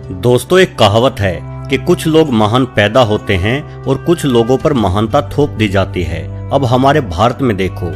दोस्तों, एक कहावत है कि कुछ लोग महान पैदा होते हैं और कुछ लोगों पर महानता थोप दी जाती है। अब हमारे भारत में देखो,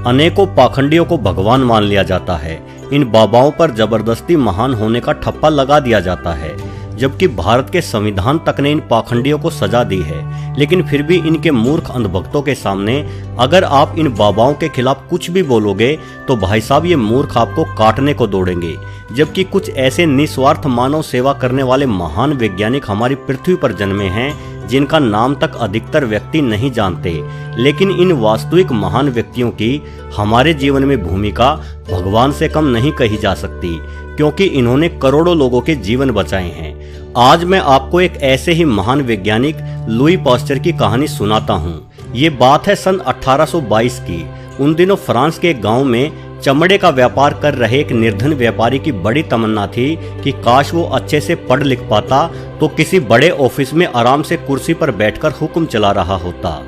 अनेकों पाखंडियों को भगवान मान लिया जाता है। इन बाबाओं पर जबरदस्ती महान होने का ठप्पा लगा दिया जाता है, जबकि भारत के संविधान तक ने इन पाखंडियों को सजा दी है। लेकिन फिर भी इनके मूर्ख अंधभक्तों के सामने अगर आप इन बाबाओं के खिलाफ कुछ भी बोलोगे तो भाई साहब ये मूर्ख आपको काटने को दौड़ेंगे। जबकि कुछ ऐसे निस्वार्थ मानव सेवा करने वाले महान वैज्ञानिक हमारी पृथ्वी पर जन्मे हैं जिनका नाम तक अधिकतर व्यक्ति नहीं जानते। लेकिन इन वास्तविक महान व्यक्तियों की हमारे जीवन में भूमिका भगवान से कम नहीं कही जा सकती, क्योंकि इन्होंने करोड़ों लोगों के जीवन बचाए हैं। आज मैं आपको एक ऐसे ही महान वैज्ञानिक लुई पास्चर की कहानी सुनाता हूँ। ये बात है सन 1822 की। उन दिनों फ्रांस के एक गांव में चमड़े का व्यापार कर रहे एक निर्धन व्यापारी की बड़ी तमन्ना थी कि काश वो अच्छे से पढ़ लिख पाता तो किसी बड़े ऑफिस में आराम से कुर्सी पर बैठकर हुक्म चला रहा होता।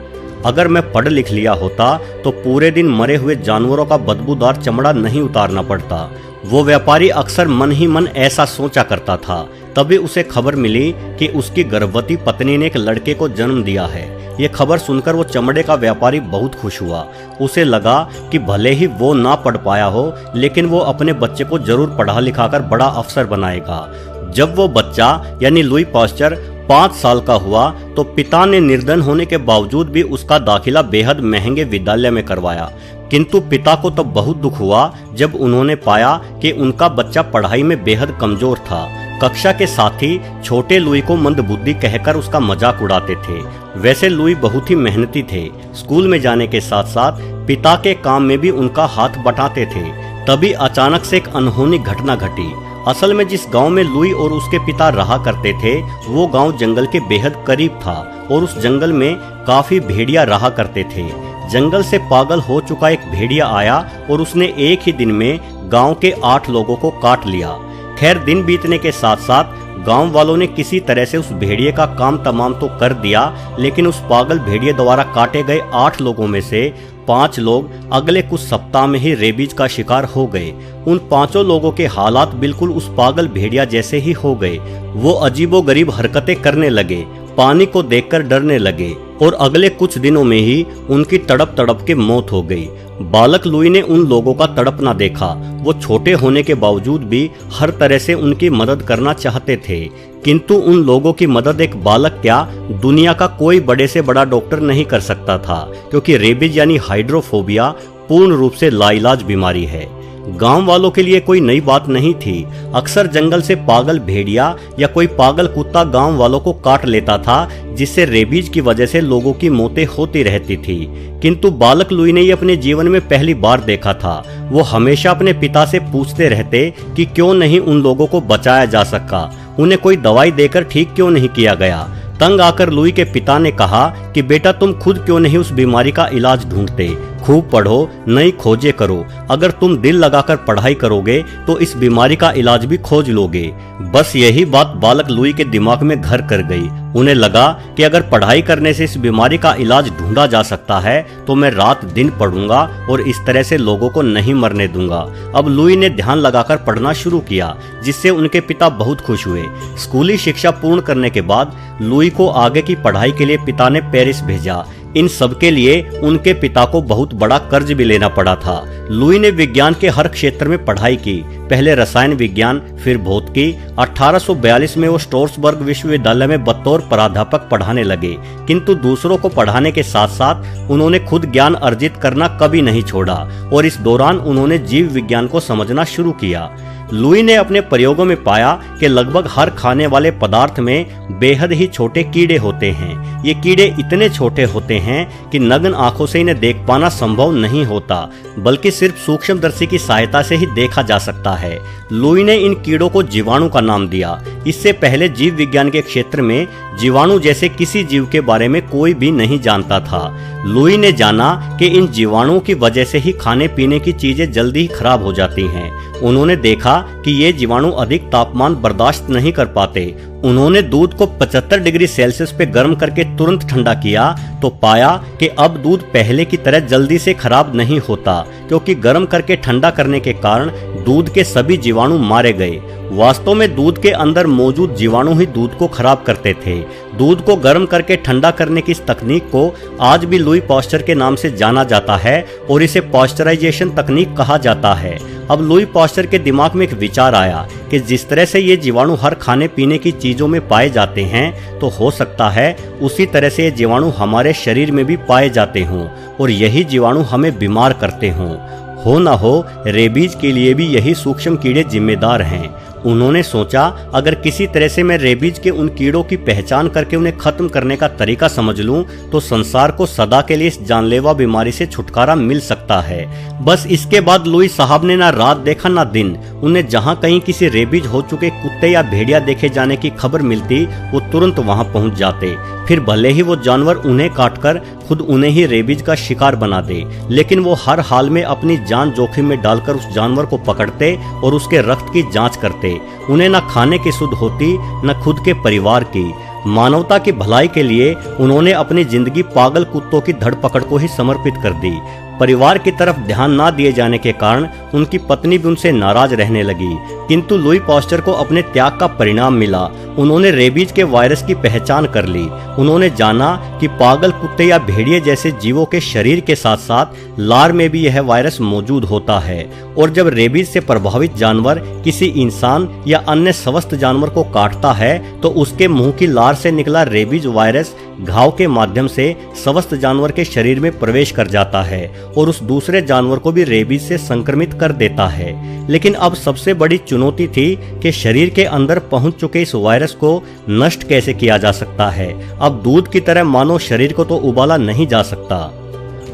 अगर मैं पढ़ लिख लिया होता तो पूरे दिन मरे हुए जानवरों का बदबूदार चमड़ा नहीं उतारना पड़ता। वो व्यापारी अक्सर मन ही मन ऐसा सोचा करता था। तभी उसे खबर मिली कि उसकी गर्भवती पत्नी ने एक लड़के को जन्म दिया है। ये खबर सुनकर वो चमड़े का व्यापारी बहुत खुश हुआ। उसे लगा कि भले ही वो ना पढ़ पाया हो, लेकिन वो अपने बच्चे को जरूर पढ़ा लिखाकर बड़ा अफसर बनाएगा। जब वो बच्चा यानी लुई पास्चर 5 साल का हुआ तो पिता ने निर्धन होने के बावजूद भी उसका दाखिला बेहद महंगे विद्यालय में करवाया। किंतु पिता को तब बहुत दुख हुआ जब उन्होंने पाया कि उनका बच्चा पढ़ाई में बेहद कमजोर था। कक्षा के साथी छोटे लुई को मंदबुद्धि कहकर उसका मजाक उड़ाते थे। वैसे लुई बहुत ही मेहनती थे। स्कूल में जाने के साथ साथ पिता के काम में भी उनका हाथ बटाते थे। तभी अचानक से एक अनहोनी घटना घटी। असल में जिस गांव में लुई और उसके पिता रहा करते थे वो गांव जंगल के बेहद करीब था और उस जंगल में काफी भेड़िया रहा करते थे। जंगल से पागल हो चुका एक भेड़िया आया और उसने एक ही दिन में गांव के 8 लोगों को काट लिया। खैर, दिन बीतने के साथ साथ गांव वालों ने किसी तरह से उस भेड़िए का काम तमाम तो कर दिया, लेकिन उस पागल भेड़िए द्वारा काटे गए 8 लोगों में से 5 लोग अगले कुछ सप्ताह में ही रेबीज का शिकार हो गए। उन 5 लोगों के हालात बिल्कुल उस पागल भेड़िया जैसे ही हो गए। वो अजीबोगरीब हरकतें करने लगे, पानी को देखकर डरने लगे और अगले कुछ दिनों में ही उनकी तड़प तड़प के मौत हो गई। बालक लुई ने उन लोगों का तड़पना देखा। वो छोटे होने के बावजूद भी हर तरह से उनकी मदद करना चाहते थे, किंतु उन लोगों की मदद एक बालक क्या, दुनिया का कोई बड़े से बड़ा डॉक्टर नहीं कर सकता था, क्योंकि रेबीज यानी हाइड्रोफोबिया पूर्ण रूप से लाइलाज बीमारी है। गांव वालों के लिए कोई नई बात नहीं थी। अक्सर जंगल से पागल भेड़िया या कोई पागल कुत्ता गांव वालों को काट लेता था, जिससे रेबीज की वजह से लोगों की मौतें होती रहती थी। किंतु बालक लुई ने ये अपने जीवन में पहली बार देखा था। वो हमेशा अपने पिता से पूछते रहते कि क्यों नहीं उन लोगों को बचाया जा सका, उन्हें कोई दवाई देकर ठीक क्यों नहीं किया गया। तंग आकर लुई के पिता ने कहा कि बेटा, तुम खुद क्यों नहीं उस बीमारी का इलाज ढूंढते। खूब पढ़ो, नई खोजें करो। अगर तुम दिल लगाकर पढ़ाई करोगे तो इस बीमारी का इलाज भी खोज लोगे। बस यही बात बालक लुई के दिमाग में घर कर गई। उन्हें लगा कि अगर पढ़ाई करने से इस बीमारी का इलाज ढूंढा जा सकता है तो मैं रात दिन पढ़ूंगा और इस तरह से लोगों को नहीं मरने दूंगा। अब लुई ने ध्यान लगाकर पढ़ना शुरू किया, जिससे उनके पिता बहुत खुश हुए। स्कूली शिक्षा पूर्ण करने के बाद लुई को आगे की पढ़ाई के लिए पिता ने पेरिस भेजा। इन सब के लिए उनके पिता को बहुत बड़ा कर्ज भी लेना पड़ा था। लुई ने विज्ञान के हर क्षेत्र में पढ़ाई की, पहले रसायन विज्ञान, फिर भौतिकी। 1842 में वो स्ट्रासबर्ग विश्वविद्यालय में बतौर प्राध्यापक पढ़ाने लगे, किंतु दूसरों को पढ़ाने के साथ साथ उन्होंने खुद ज्ञान अर्जित करना कभी नहीं छोड़ा और इस दौरान उन्होंने जीव विज्ञान को समझना शुरू किया। लुई ने अपने प्रयोगों में पाया कि लगभग हर खाने वाले पदार्थ में बेहद ही छोटे कीड़े होते हैं। ये कीड़े इतने छोटे होते हैं कि नग्न आंखों से इन्हें देख पाना संभव नहीं होता, बल्कि सिर्फ सूक्ष्मदर्शी की सहायता से ही देखा जा सकता है। लुई ने इन कीड़ों को जीवाणु का नाम दिया। इससे पहले जीव विज्ञान के क्षेत्र में जीवाणु जैसे किसी जीव के बारे में कोई भी नहीं जानता था। लुई ने जाना कि इन जीवाणुओं की वजह से ही खाने पीने की चीजें जल्दी ही खराब हो जाती हैं। उन्होंने देखा कि ये जीवाणु अधिक तापमान बर्दाश्त नहीं कर पाते। उन्होंने दूध को 75 डिग्री सेल्सियस पे गर्म करके तुरंत ठंडा किया तो पाया कि अब दूध पहले की तरह जल्दी से खराब नहीं होता, क्योंकि गर्म करके ठंडा करने के कारण दूध के सभी जीवाणु मारे गए। वास्तव में दूध के अंदर मौजूद जीवाणु ही दूध को खराब करते थे। दूध को गर्म करके ठंडा करने की इस तकनीक को आज भी लुई पास्चर के नाम से जाना जाता है और इसे पास्चराइजेशन तकनीक कहा जाता है। अब लुई पास्चर के दिमाग में एक विचार आया कि जिस तरह से ये जीवाणु हर खाने पीने की चीजों में पाए जाते हैं, तो हो सकता है उसी तरह से ये जीवाणु हमारे शरीर में भी पाए जाते हों और यही जीवाणु हमें बीमार करते हों। हो ना हो, रेबीज के लिए भी यही सूक्ष्म कीड़े जिम्मेदार हैं। उन्होंने सोचा अगर किसी तरह से मैं रेबीज के उन कीड़ों की पहचान करके उन्हें खत्म करने का तरीका समझ लूं, तो संसार को सदा के लिए इस जानलेवा बीमारी से छुटकारा मिल सकता है। बस इसके बाद लुई साहब ने ना रात देखा ना दिन। उन्हें जहां कहीं किसी रेबीज हो चुके कुत्ते या भेड़िया देखे जाने की खबर मिलती, वो तुरंत वहां पहुंच जाते। फिर भले ही वो जानवर उन्हें काटकर खुद उन्हें ही रेबीज का शिकार बना दे, लेकिन वो हर हाल में अपनी जान जोखिम में डालकर उस जानवर को पकड़ते और उसके रक्त की जांच करते। उन्हें न खाने की सुध होती, न खुद के परिवार की। मानवता की भलाई के लिए उन्होंने अपनी जिंदगी पागल कुत्तों की धड़पकड़ को ही समर्पित कर दी। परिवार की तरफ ध्यान ना दिए जाने के कारण उनकी पत्नी भी उनसे नाराज रहने लगी, किंतु लुई पास्चर को अपने त्याग का परिणाम मिला। उन्होंने रेबीज के वायरस की पहचान कर ली। उन्होंने जाना कि पागल कुत्ते या भेड़िए जैसे जीवों के शरीर के साथ साथ लार में भी यह वायरस मौजूद होता है, और जब रेबीज से प्रभावित जानवर किसी इंसान या अन्य स्वस्थ जानवर को काटता है, तो उसके मुंह की लार से निकला रेबीज वायरस घाव के माध्यम से स्वस्थ जानवर के शरीर में प्रवेश कर जाता है और उस दूसरे जानवर को भी रेबीज से संक्रमित कर देता है। लेकिन अब सबसे बड़ी चुनौती थी कि शरीर के अंदर पहुंच चुके इस वायरस को नष्ट कैसे किया जा सकता है। अब दूध की तरह मानव शरीर को तो उबाला नहीं जा सकता।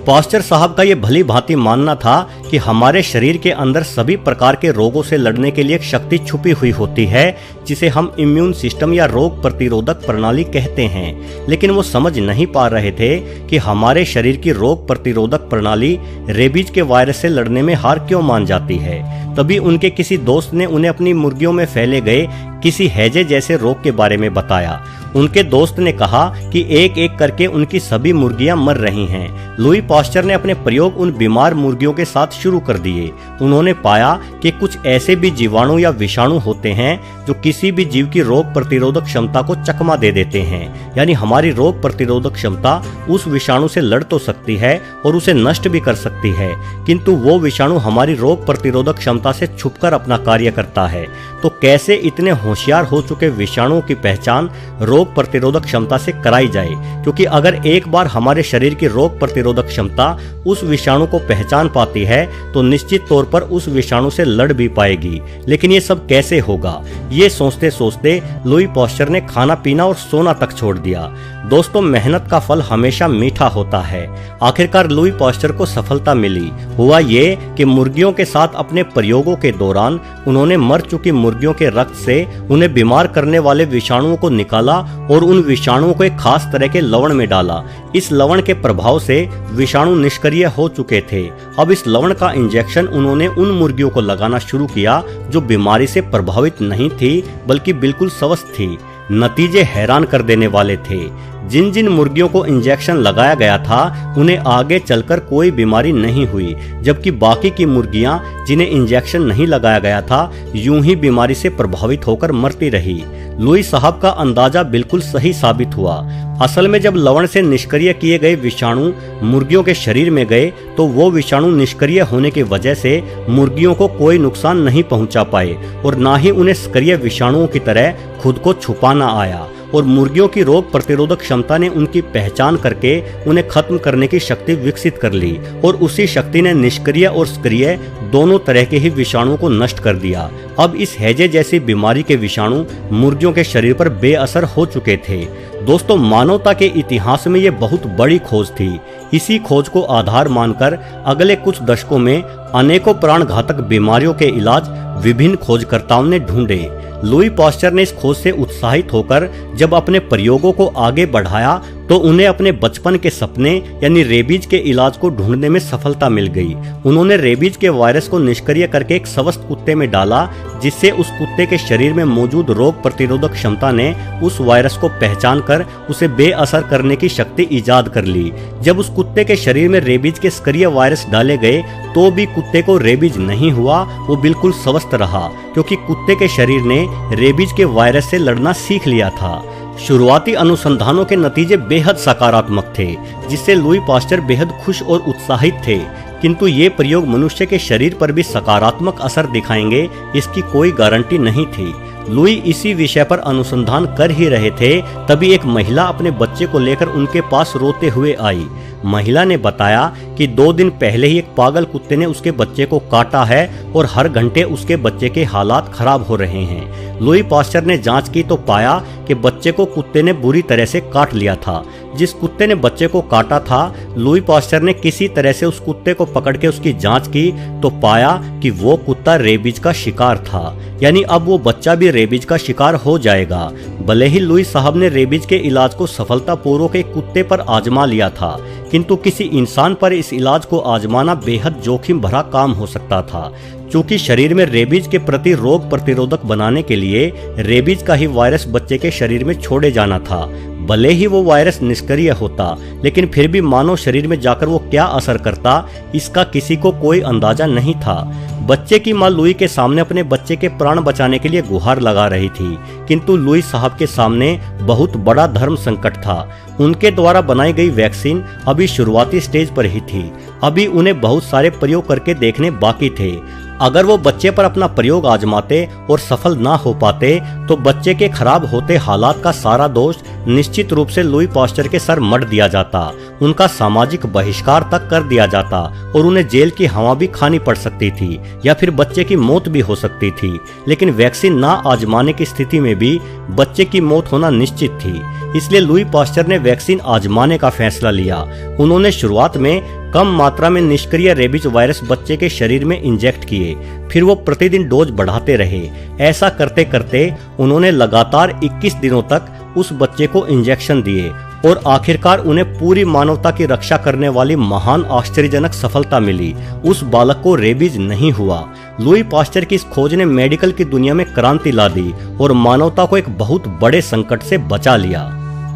पास्चर साहब का ये भली भांति मानना था कि हमारे शरीर के अंदर सभी प्रकार के रोगों से लड़ने के लिए एक शक्ति छुपी हुई होती है, जिसे हम इम्यून सिस्टम या रोग प्रतिरोधक प्रणाली कहते हैं। लेकिन वो समझ नहीं पा रहे थे कि हमारे शरीर की रोग प्रतिरोधक प्रणाली रेबीज के वायरस से लड़ने में हार क्यों मान जाती है। तभी उनके किसी दोस्त ने उन्हें अपनी मुर्गियों में फैले गए किसी हैजे जैसे रोग के बारे में बताया। उनके दोस्त ने कहा कि एक एक करके उनकी सभी मुर्गियां मर रही हैं। लुई पास्चर ने अपने प्रयोग उन बीमार मुर्गियों के साथ शुरू कर दिए। उन्होंने पाया कि कुछ ऐसे भी जीवाणु या विषाणु होते हैं जो किसी भी जीव की रोग प्रतिरोधक क्षमता को चकमा दे देते हैं। यानी हमारी रोग प्रतिरोधक क्षमता उस विषाणु से लड़ तो सकती है और उसे नष्ट भी कर सकती है, किंतु वो विषाणु हमारी रोग प्रतिरोधक क्षमता से छुपकर अपना कार्य करता है। तो कैसे इतने होशियार हो चुके विषाणुओं की पहचान रोग प्रतिरोधक क्षमता से कराई जाए, क्योंकि अगर एक बार हमारे शरीर की रोग प्रतिरोधक क्षमता उस विषाणु को पहचान पाती है, तो निश्चित तौर पर उस विषाणु से लड़ भी पाएगी। लेकिन ये सब कैसे होगा, ये सोचते सोचते लुई पास्चर ने खाना पीना और सोना तक छोड़ दिया। दोस्तों, मेहनत का फल हमेशा मीठा होता है। आखिरकार लुई पास्चर को सफलता मिली। हुआ ये कि मुर्गियों के साथ अपने प्रयोगों के दौरान उन्होंने मर चुकी मुर्गियों के रक्त से उन्हें बीमार करने वाले विषाणुओं को निकाला और उन विषाणुओं को एक खास तरह के लवण में डाला। इस लवण के प्रभाव से विषाणु निष्क्रिय हो चुके थे। अब इस लवण का इंजेक्शन उन्होंने उन मुर्गियों को लगाना शुरू किया जो बीमारी से प्रभावित नहीं थी, बल्कि बिल्कुल स्वस्थ थी। नतीजे हैरान कर देने वाले थे। जिन जिन मुर्गियों को इंजेक्शन लगाया गया था, उन्हें आगे चलकर कोई बीमारी नहीं हुई, जबकि बाकी की मुर्गियां जिन्हें इंजेक्शन नहीं लगाया गया था, यूं ही बीमारी से प्रभावित होकर मरती रही। लुई साहब का अंदाजा बिल्कुल सही साबित हुआ। असल में जब लवण से निष्क्रिय किए गए विषाणु मुर्गियों के शरीर में गए, तो वो विषाणु निष्क्रिय होने की वजह से मुर्गियों को कोई नुकसान नहीं पहुंचा पाए और ना ही उन्हें सक्रिय विषाणुओं की तरह खुद को छुपाना आया। और मुर्गियों की रोग प्रतिरोधक क्षमता ने उनकी पहचान करके उन्हें खत्म करने की शक्ति विकसित कर ली, और उसी शक्ति ने निष्क्रिय और सक्रिय दोनों तरह के ही विषाणुओं को नष्ट कर दिया। अब इस हैजे जैसी बीमारी के विषाणु मुर्गियों के शरीर पर बेअसर हो चुके थे। दोस्तों, मानवता के इतिहास में ये बहुत बड़ी खोज थी। इसी खोज को आधार मानकर अगले कुछ दशकों में अनेकों प्राण घातक बीमारियों के इलाज विभिन्न खोजकर्ताओं ने ढूंढे। लुई पास्चर ने इस खोज से उत्साहित होकर जब अपने प्रयोगों को आगे बढ़ाया, तो उन्हें अपने बचपन के सपने यानी रेबीज के इलाज को ढूंढने में सफलता मिल गई। उन्होंने रेबीज के वायरस को निष्क्रिय करके एक स्वस्थ कुत्ते में डाला, जिससे उस कुत्ते के शरीर में मौजूद रोग प्रतिरोधक क्षमता ने उस वायरस को पहचान कर उसे बेअसर करने की शक्ति ईजाद कर ली। जब उस कुत्ते के शरीर में रेबीज के सक्रिय वायरस डाले गए, तो भी कुत्ते को रेबीज नहीं हुआ, वो बिल्कुल स्वस्थ स्वस्थ रहा क्योंकि कुत्ते के शरीर ने रेबीज के वायरस से लड़ना सीख लिया था। शुरुआती अनुसंधानों के नतीजे बेहद सकारात्मक थे, जिससे लुई पास्चर बेहद खुश और उत्साहित थे। किंतु ये प्रयोग मनुष्य के शरीर पर भी सकारात्मक असर दिखाएंगे, इसकी कोई गारंटी नहीं थी। लुई इसी विषय पर अनुसंधान कर ही रहे थे, तभी एक महिला अपने बच्चे को लेकर उनके पास रोते हुए आई। महिला ने बताया कि 2 दिन पहले ही एक पागल कुत्ते ने उसके बच्चे को काटा है और हर घंटे उसके बच्चे के हालात खराब हो रहे हैं। लुई पास्चर ने जांच की तो पाया कि बच्चे को कुत्ते ने बुरी तरह से काट लिया था। जिस कुत्ते ने बच्चे को काटा था, लुई पास्चर ने किसी तरह से उस कुत्ते को पकड़ के उसकी जांच की तो पाया कि वो कुत्ता रेबीज का शिकार था, यानी अब वो बच्चा भी रेबीज का शिकार हो जाएगा। भले ही लुई साहब ने रेबीज के इलाज को सफलतापूर्वक एक कुत्ते पर आजमा लिया था, किंतु किसी इंसान पर इस इलाज को आजमाना बेहद जोखिम भरा काम हो सकता था। चूंकि शरीर में रेबीज के प्रति रोग प्रतिरोधक बनाने के लिए रेबीज का ही वायरस बच्चे के शरीर में छोड़े जाना था। भले ही वो वायरस निष्क्रिय होता, लेकिन फिर भी मानव शरीर में जाकर वो क्या असर करता, इसका किसी को कोई अंदाजा नहीं था। बच्चे की मां लुई के सामने अपने बच्चे के प्राण बचाने के लिए गुहार लगा रही थी, किंतु लुई साहब के सामने बहुत बड़ा धर्म संकट था। उनके द्वारा बनाई गई वैक्सीन अभी शुरुआती स्टेज पर ही थी। अभी उन्हें बहुत सारे प्रयोग करके देखने बाकी थे। अगर वो बच्चे पर अपना प्रयोग आजमाते और सफल ना हो पाते तो बच्चे के खराब होते हालात का सारा दोष निश्चित रूप से लुई पास्चर के सर मढ़ दिया जाता। उनका सामाजिक बहिष्कार तक कर दिया जाता और उन्हें जेल की हवा भी खानी पड़ सकती थी या फिर बच्चे की मौत भी हो सकती थी। लेकिन वैक्सीन ना आजमाने की स्थिति में भी बच्चे की मौत होना निश्चित थी, इसलिए लुई पास्चर ने वैक्सीन आजमाने का फैसला लिया। उन्होंने शुरुआत में कम मात्रा में निष्क्रिय रेबीज वायरस बच्चे के शरीर में इंजेक्ट किए, फिर वो प्रतिदिन डोज बढ़ाते रहे। ऐसा करते करते उन्होंने लगातार 21 दिनों तक उस बच्चे को इंजेक्शन दिए और आखिरकार उन्हें पूरी मानवता की रक्षा करने वाली महान आश्चर्यजनक सफलता मिली। उस बालक को रेबीज नहीं हुआ। लुई पास्चर की इस खोज ने मेडिकल की दुनिया में क्रांति ला दी और मानवता को एक बहुत बड़े संकट से बचा लिया।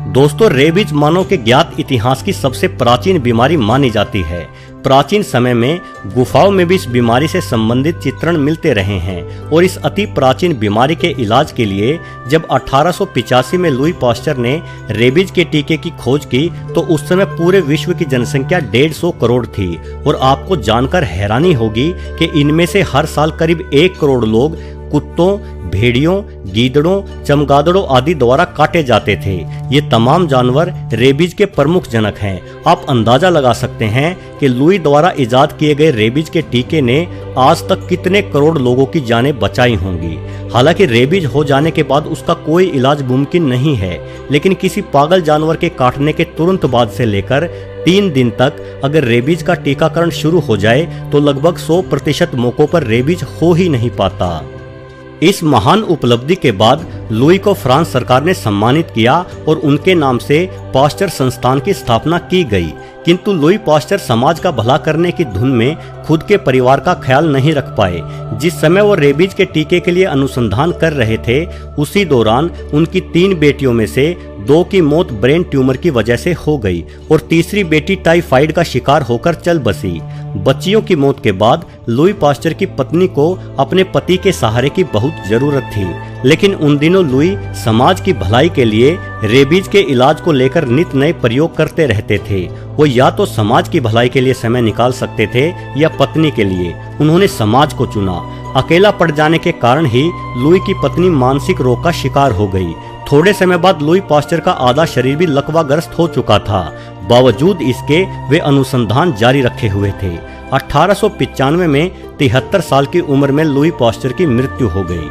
दोस्तों, रेबीज मानव के ज्ञात इतिहास की सबसे प्राचीन बीमारी मानी जाती है। प्राचीन समय में गुफाओं में भी इस बीमारी से संबंधित चित्रण मिलते रहे हैं और इस अति प्राचीन बीमारी के इलाज के लिए जब 1885 में लुई पास्चर ने रेबीज के टीके की खोज की तो उस समय पूरे विश्व की जनसंख्या 150 करोड़ थी। और आपको जानकर हैरानी होगी कि इनमें से हर साल करीब 1 करोड़ लोग कुत्तों, भेड़ियों, गीदड़ों, चमगादड़ों आदि द्वारा काटे जाते थे। ये तमाम जानवर रेबीज के प्रमुख जनक हैं। आप अंदाजा लगा सकते हैं कि लुई द्वारा इजाद किए गए रेबीज के टीके ने आज तक कितने करोड़ लोगों की जानें बचाई होंगी। हालांकि रेबीज हो जाने के बाद उसका कोई इलाज मुमकिन नहीं है, लेकिन किसी पागल जानवर के काटने के तुरंत बाद से लेकर 3 दिन तक अगर रेबीज का टीकाकरण शुरू हो जाए तो लगभग 100% मौकों पर रेबीज हो ही नहीं पाता। इस महान उपलब्धि के बाद लुई को फ्रांस सरकार ने सम्मानित किया और उनके नाम से पास्चर संस्थान की स्थापना की गई। किंतु लुई पास्चर समाज का भला करने की धुन में खुद के परिवार का ख्याल नहीं रख पाए। जिस समय वो रेबीज के टीके के लिए अनुसंधान कर रहे थे, उसी दौरान उनकी 3 बेटियों में से 2 की मौत ब्रेन ट्यूमर की वजह से हो गई और तीसरी बेटी टाइफाइड का शिकार होकर चल बसी। बच्चियों की मौत के बाद लुई पास्चर की पत्नी को अपने पति के सहारे की बहुत जरूरत थी, लेकिन उन दिनों लुई समाज की भलाई के लिए रेबीज के इलाज को लेकर नित नए प्रयोग करते रहते थे। वो या तो समाज की भलाई के लिए समय निकाल सकते थे या पत्नी के लिए। उन्होंने समाज को चुना। अकेला पड़ जाने के कारण ही लुई की पत्नी मानसिक रोग का शिकार हो गई। थोड़े समय बाद लुई पास्चर का आधा शरीर भी लकवाग्रस्त हो चुका था। बावजूद इसके वे अनुसंधान जारी रखे हुए थे। 1895 में 73 साल की उम्र में लुई पास्चर की मृत्यु हो गई।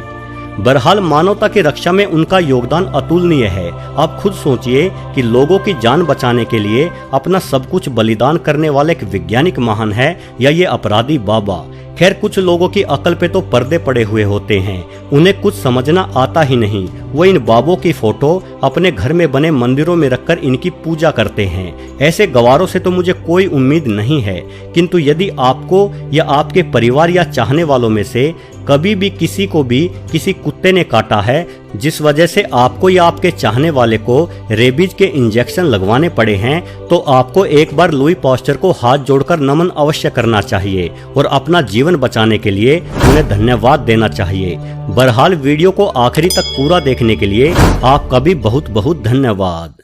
बहरहाल मानवता की रक्षा में उनका योगदान अतुलनीय है। आप खुद सोचिए कि लोगों की जान बचाने के लिए अपना सब कुछ बलिदान करने वाला एक वैज्ञानिक महान है या ये अपराधी बाबा। खैर, कुछ लोगों की अकल पे तो पर्दे पड़े हुए होते हैं, उन्हें कुछ समझना आता ही नहीं। वो इन बाबों की फोटो अपने घर में बने मंदिरों में रखकर इनकी पूजा करते हैं। ऐसे गवारों से तो मुझे कोई उम्मीद नहीं है, किंतु यदि आपको या आपके परिवार या चाहने वालों में से कभी भी किसी को भी किसी कुत्ते ने काटा है जिस वजह से आपको या आपके चाहने वाले को रेबीज के इंजेक्शन लगवाने पड़े हैं, तो आपको एक बार लुई पास्चर को हाथ जोड़कर नमन अवश्य करना चाहिए और अपना जीवन बचाने के लिए उन्हें धन्यवाद देना चाहिए। बहरहाल वीडियो को आखिरी तक पूरा देखने के लिए आपका भी बहुत बहुत धन्यवाद।